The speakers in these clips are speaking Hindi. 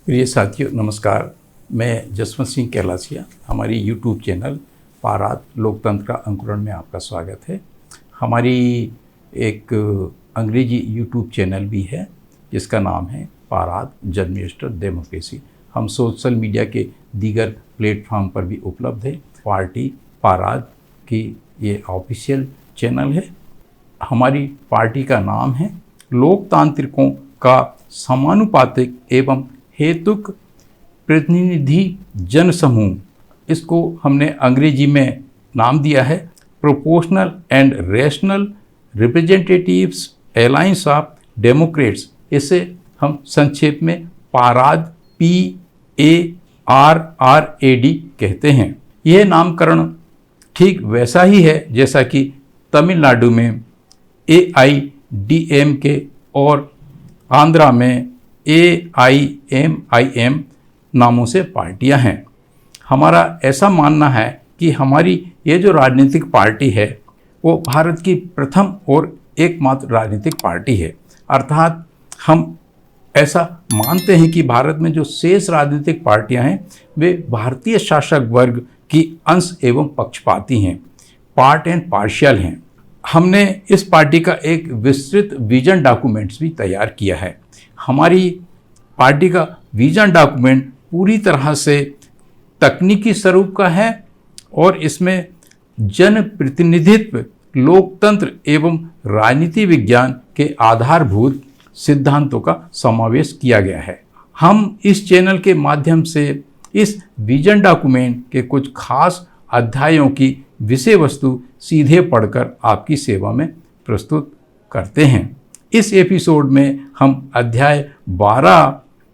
प्रिय साथियों नमस्कार। मैं जसवंत सिंह कैलासिया। हमारी यूट्यूब चैनल पाराद लोकतंत्र का अंकुरण में आपका स्वागत है। हमारी एक अंग्रेजी यूट्यूब चैनल भी है जिसका नाम है पाराद जर्नलिस्ट डेमोक्रेसी। हम सोशल मीडिया के दीगर प्लेटफॉर्म पर भी उपलब्ध है। पार्टी पाराद की ये ऑफिशियल चैनल है। हमारी पार्टी का नाम है लोकतांत्रिकों का समानुपातिक एवं हेतुक प्रतिनिधि जनसमूह। इसको हमने अंग्रेजी में नाम दिया है proportional and rational representatives alliance of Democrats. इसे हम संक्षेप में पाराद PARRAD कहते हैं। यह नामकरण ठीक वैसा ही है जैसा कि तमिलनाडु में AIDMK और आंध्रा में AIMIM नामों से पार्टियां हैं। हमारा ऐसा मानना है कि हमारी ये जो राजनीतिक पार्टी है वो भारत की प्रथम और एकमात्र राजनीतिक पार्टी है। अर्थात हम ऐसा मानते हैं कि भारत में जो शेष राजनीतिक पार्टियां हैं वे भारतीय शासक वर्ग की अंश एवं पक्षपाती हैं, पार्ट एंड पार्शियल हैं। हमने इस पार्टी का एक विस्तृत विजन डॉक्यूमेंट्स भी तैयार किया है। हमारी पार्टी का विजन डॉक्यूमेंट पूरी तरह से तकनीकी स्वरूप का है और इसमें जन प्रतिनिधित्व, लोकतंत्र एवं राजनीति विज्ञान के आधारभूत सिद्धांतों का समावेश किया गया है। हम इस चैनल के माध्यम से इस विजन डॉक्यूमेंट के कुछ खास अध्यायों की विषय वस्तु सीधे पढ़कर आपकी सेवा में प्रस्तुत करते हैं। इस एपिसोड में हम अध्याय 12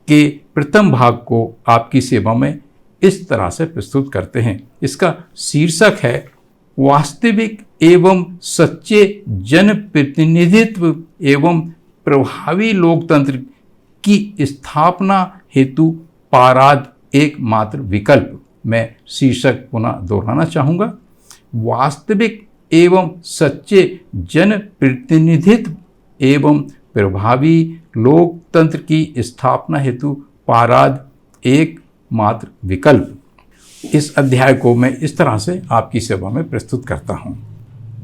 के प्रथम भाग को आपकी सेवा में इस तरह से प्रस्तुत करते हैं। इसका शीर्षक है वास्तविक एवं सच्चे जन प्रतिनिधित्व एवं प्रभावी लोकतंत्र की स्थापना हेतु पाराद एकमात्र विकल्प। मैं शीर्षक पुनः दोहराना चाहूँगा, वास्तविक एवं सच्चे जन प्रतिनिधित्व एवं प्रभावी लोकतंत्र की स्थापना हेतु पाराद एकमात्र विकल्प। इस अध्याय को मैं इस तरह से आपकी सेवा में प्रस्तुत करता हूँ।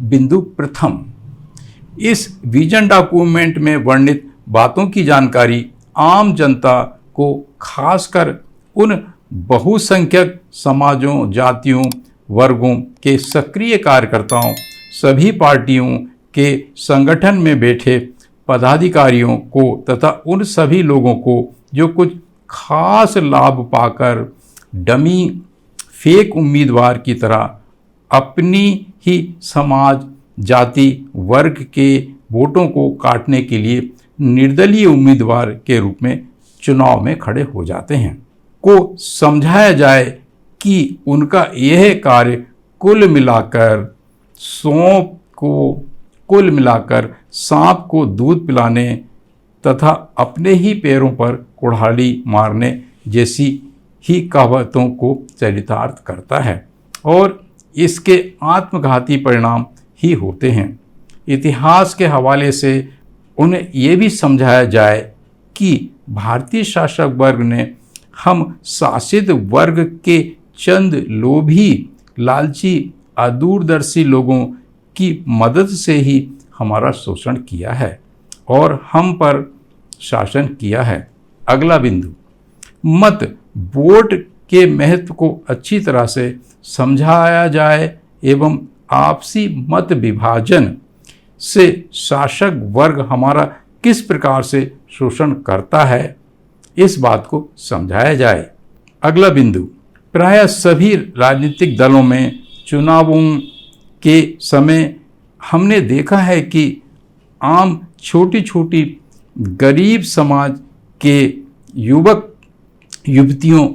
बिंदु प्रथम, इस विजन डॉक्यूमेंट में वर्णित बातों की जानकारी आम जनता को, खासकर उन बहुसंख्यक समाजों, जातियों, वर्गों के सक्रिय कार्यकर्ताओं, सभी पार्टियों के संगठन में बैठे पदाधिकारियों को तथा उन सभी लोगों को जो कुछ खास लाभ पाकर डमी फेक उम्मीदवार की तरह अपनी ही समाज, जाति, वर्ग के वोटों को काटने के लिए निर्दलीय उम्मीदवार के रूप में चुनाव में खड़े हो जाते हैं, को समझाया जाए कि उनका यह कार्य कुल मिलाकर सांप को दूध पिलाने तथा अपने ही पैरों पर कुल्हाड़ी मारने जैसी ही कहावतों को चरितार्थ करता है और इसके आत्मघाती परिणाम ही होते हैं। इतिहास के हवाले से उन्हें ये भी समझाया जाए कि भारतीय शासक वर्ग ने हम शासित वर्ग के चंद लोभी, लालची, अदूरदर्शी लोगों की मदद से ही हमारा शोषण किया है और हम पर शासन किया है। अगला बिंदु, मत वोट के महत्व को अच्छी तरह से समझाया जाए एवं आपसी मत विभाजन से शासक वर्ग हमारा किस प्रकार से शोषण करता है, इस बात को समझाया जाए। अगला बिंदु, प्रायः सभी राजनीतिक दलों में चुनावों के समय हमने देखा है कि आम छोटी छोटी गरीब समाज के युवक युवतियों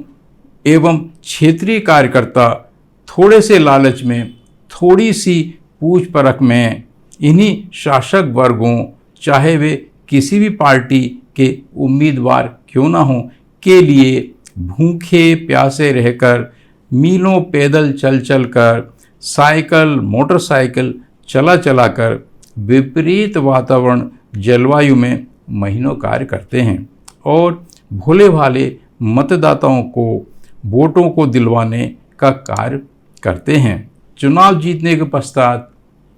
एवं क्षेत्रीय कार्यकर्ता थोड़े से लालच में, थोड़ी सी पूछ परख में इन्हीं शासक वर्गों, चाहे वे किसी भी पार्टी के उम्मीदवार क्यों ना हों, के लिए भूखे प्यासे रहकर, मीलों पैदल चल चल कर, साइकिल मोटरसाइकिल चला चला कर, विपरीत वातावरण जलवायु में महीनों कार्य करते हैं और भोले भाले मतदाताओं को वोटों को दिलवाने का कार्य करते हैं। चुनाव जीतने के पश्चात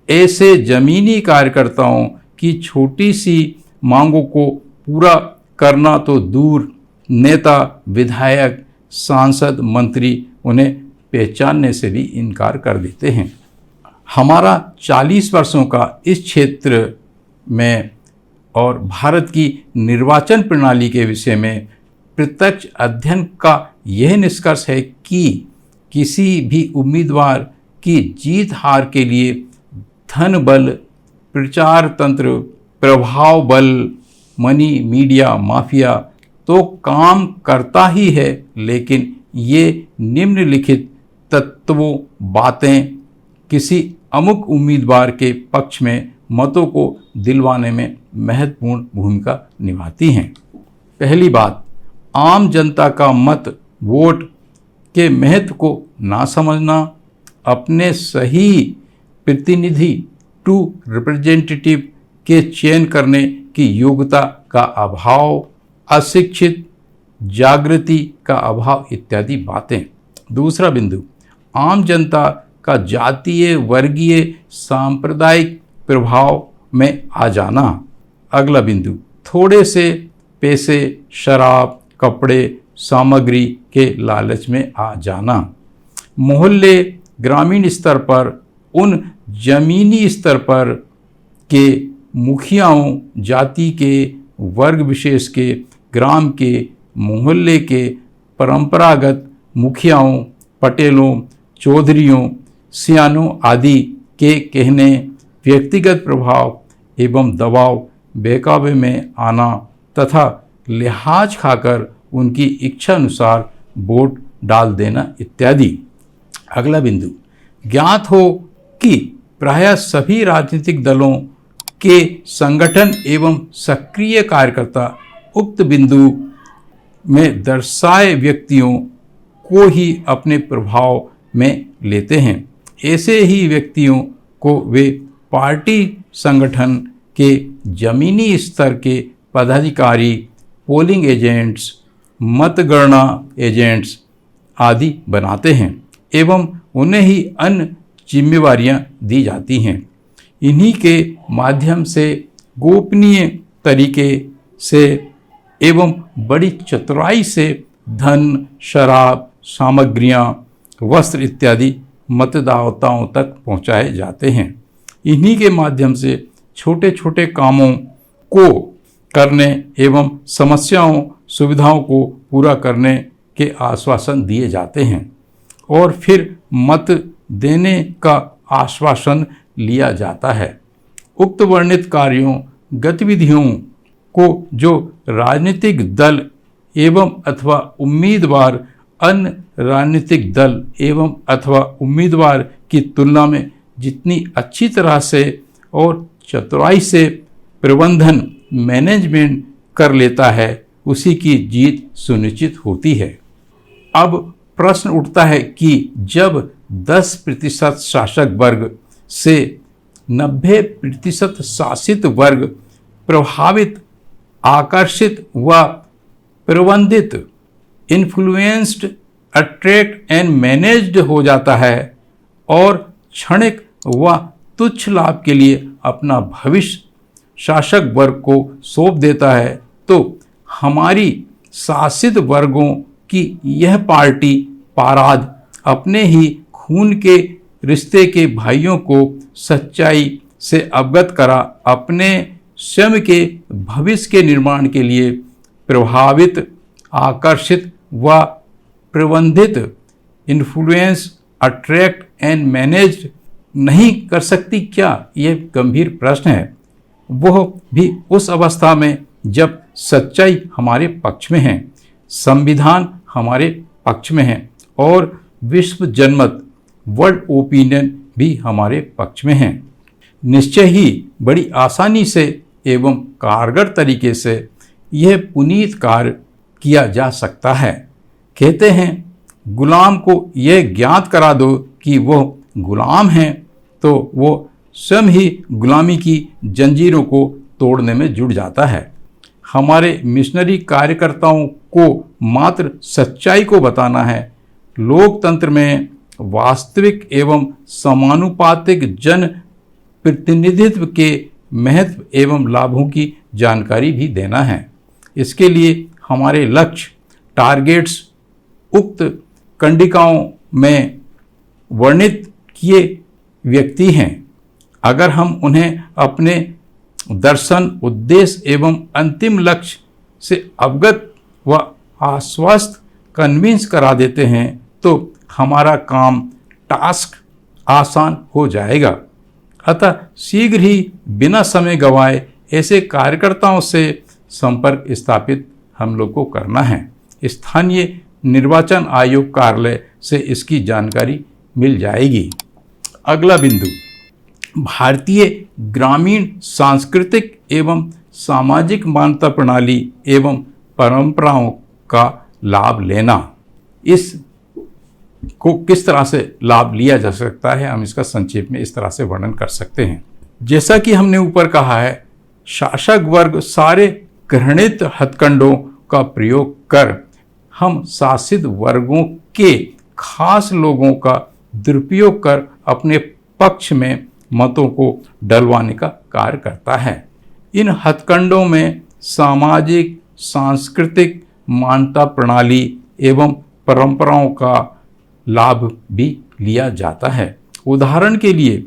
ऐसे जमीनी कार्यकर्ताओं की छोटी सी मांगों को पूरा करना तो दूर, नेता, विधायक, सांसद, मंत्री उन्हें पहचानने से भी इनकार कर देते हैं। हमारा 40 वर्षों का इस क्षेत्र में और भारत की निर्वाचन प्रणाली के विषय में प्रत्यक्ष अध्ययन का यह निष्कर्ष है कि किसी भी उम्मीदवार की जीत हार के लिए धन बल, प्रचार तंत्र, प्रभाव बल, मनी, मीडिया, माफिया तो काम करता ही है, लेकिन ये निम्नलिखित तत्वों, बातें किसी अमुक उम्मीदवार के पक्ष में मतों को दिलवाने में महत्वपूर्ण भूमिका निभाती हैं। पहली बात, आम जनता का मत, वोट के महत्व को ना समझना, अपने सही प्रतिनिधि टू रिप्रेजेंटेटिव के चयन करने की योग्यता का अभाव, अशिक्षित, जागृति का अभाव इत्यादि बातें। दूसरा बिंदु, आम जनता का जातीय, वर्गीय, सांप्रदायिक प्रभाव में आ जाना। अगला बिंदु, थोड़े से पैसे, शराब, कपड़े, सामग्री के लालच में आ जाना। मोहल्ले, ग्रामीण स्तर पर, उन जमीनी स्तर पर के मुखियाओं, जाति के, वर्ग विशेष के, ग्राम के, मोहल्ले के परंपरागत मुखियाओं, पटेलों, चौधरियों, सियानों आदि के कहने, व्यक्तिगत प्रभाव एवं दबाव, बहकावे में आना तथा लिहाज खाकर उनकी इच्छा अनुसार वोट डाल देना इत्यादि। अगला बिंदु, ज्ञात हो कि प्रायः सभी राजनीतिक दलों के संगठन एवं सक्रिय कार्यकर्ता उक्त बिंदु में दर्शाए व्यक्तियों को ही अपने प्रभाव में लेते हैं। ऐसे ही व्यक्तियों को वे पार्टी संगठन के जमीनी स्तर के पदाधिकारी, पोलिंग एजेंट्स, मतगणना एजेंट्स आदि बनाते हैं एवं उन्हें ही अन्य जिम्मेवारियां दी जाती हैं। इन्हीं के माध्यम से गोपनीय तरीके से एवं बड़ी चतुराई से धन, शराब, सामग्रियां, वस्त्र इत्यादि मतदाताओं तक पहुंचाए जाते हैं। इन्हीं के माध्यम से छोटे छोटे कामों को करने एवं समस्याओं, सुविधाओं को पूरा करने के आश्वासन दिए जाते हैं और फिर मत देने का आश्वासन लिया जाता है। उक्त वर्णित कार्यों, गतिविधियों को जो राजनीतिक दल एवं अथवा उम्मीदवार अन्य राजनीतिक दल एवं अथवा उम्मीदवार की तुलना में जितनी अच्छी तरह से और चतुराई से प्रबंधन, मैनेजमेंट कर लेता है, उसी की जीत सुनिश्चित होती है। अब प्रश्न उठता है कि जब 10% शासक वर्ग से 90% शासित वर्ग प्रभावित, आकर्षित व प्रबंधित, इन्फ्लुएंस्ड, अट्रैक्ट एंड मैनेज्ड हो जाता है और क्षणिक व तुच्छ लाभ के लिए अपना भविष्य शासक वर्ग को सौंप देता है, तो हमारी शासित वर्गों की यह पार्टी पाराद अपने ही खून के रिश्ते के भाइयों को सच्चाई से अवगत करा अपने स्वयं के भविष्य के निर्माण के लिए प्रभावित, आकर्षित व प्रबंधित, इन्फ्लुएंस, अट्रैक्ट एंड मैनेज्ड नहीं कर सकती क्या? यह गंभीर प्रश्न है। वह भी उस अवस्था में जब सच्चाई हमारे पक्ष में है, संविधान हमारे पक्ष में है और विश्व जनमत, वर्ल्ड ओपिनियन भी हमारे पक्ष में है। निश्चय ही बड़ी आसानी से एवं कारगर तरीके से यह पुनीत कार्य किया जा सकता है। कहते हैं, गुलाम को यह ज्ञात करा दो कि वह गुलाम हैं, तो वो स्वयं ही गुलामी की जंजीरों को तोड़ने में जुट जाता है। हमारे मिशनरी कार्यकर्ताओं को मात्र सच्चाई को बताना है। लोकतंत्र में वास्तविक एवं समानुपातिक जन प्रतिनिधित्व के महत्व एवं लाभों की जानकारी भी देना है। इसके लिए हमारे लक्ष्य टारगेट्स उक्त कंडिकाओं में वर्णित किए व्यक्ति हैं। अगर हम उन्हें अपने दर्शन, उद्देश्य एवं अंतिम लक्ष्य से अवगत व आश्वस्त कन्विंस करा देते हैं तो हमारा काम, टास्क आसान हो जाएगा। अतः शीघ्र ही बिना समय गंवाए ऐसे कार्यकर्ताओं से संपर्क स्थापित हम लोग को करना है। स्थानीय निर्वाचन आयोग कार्यालय से इसकी जानकारी मिल जाएगी। अगला बिंदु, भारतीय ग्रामीण सांस्कृतिक एवं सामाजिक मान्यता प्रणाली एवं परंपराओं का लाभ लेना। इस को किस तरह से लाभ लिया जा सकता है, हम इसका संक्षेप में इस तरह से वर्णन कर सकते हैं। जैसा कि हमने ऊपर कहा है, शासक वर्ग सारे घृणित हथकंडों का प्रयोग कर हम शासित वर्गों के खास लोगों का दुरुपयोग कर अपने पक्ष में मतों को डलवाने का कार्य करता है। इन हथकंडों में सामाजिक, सांस्कृतिक मान्यता प्रणाली एवं परंपराओं का लाभ भी लिया जाता है। उदाहरण के लिए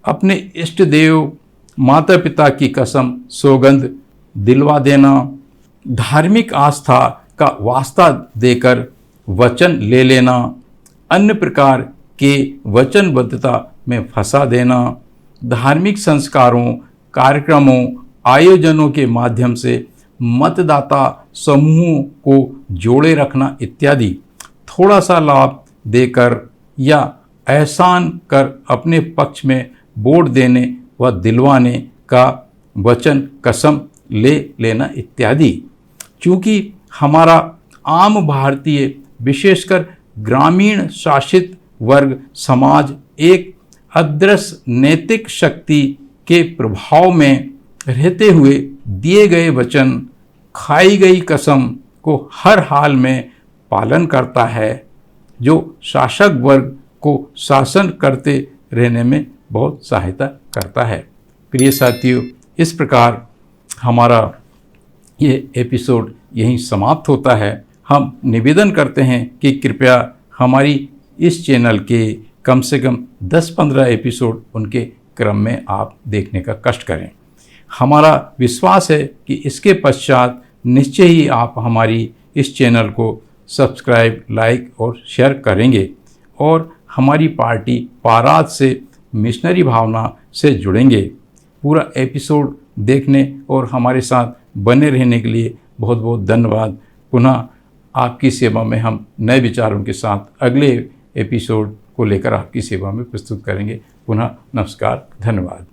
अपने इष्ट देव, माता पिता की कसम, सौगंध दिलवा देना, धार्मिक आस्था का वास्ता देकर वचन ले लेना, अन्य प्रकार के वचनबद्धता में फंसा देना, धार्मिक संस्कारों, कार्यक्रमों, आयोजनों के माध्यम से मतदाता समूहों को जोड़े रखना इत्यादि। थोड़ा सा लाभ देकर या एहसान कर अपने पक्ष में वोट देने व दिलवाने का वचन, कसम ले लेना इत्यादि। चूँकि हमारा आम भारतीय, विशेषकर ग्रामीण शासित वर्ग समाज एक अदृश्य नैतिक शक्ति के प्रभाव में रहते हुए दिए गए वचन, खाई गई कसम को हर हाल में पालन करता है, जो शासक वर्ग को शासन करते रहने में बहुत सहायता करता है। प्रिय साथियों, इस प्रकार हमारा ये एपिसोड यहीं समाप्त होता है। हम निवेदन करते हैं कि कृपया हमारी इस चैनल के कम से कम 10-15 एपिसोड उनके क्रम में आप देखने का कष्ट करें। हमारा विश्वास है कि इसके पश्चात निश्चय ही आप हमारी इस चैनल को सब्सक्राइब, लाइक और शेयर करेंगे और हमारी पार्टी पाराद से मिशनरी भावना से जुड़ेंगे। पूरा एपिसोड देखने और हमारे साथ बने रहने के लिए बहुत बहुत धन्यवाद। पुनः आपकी सेवा में हम नए विचारों के साथ अगले एपिसोड को लेकर आपकी सेवा में प्रस्तुत करेंगे। पुनः नमस्कार, धन्यवाद।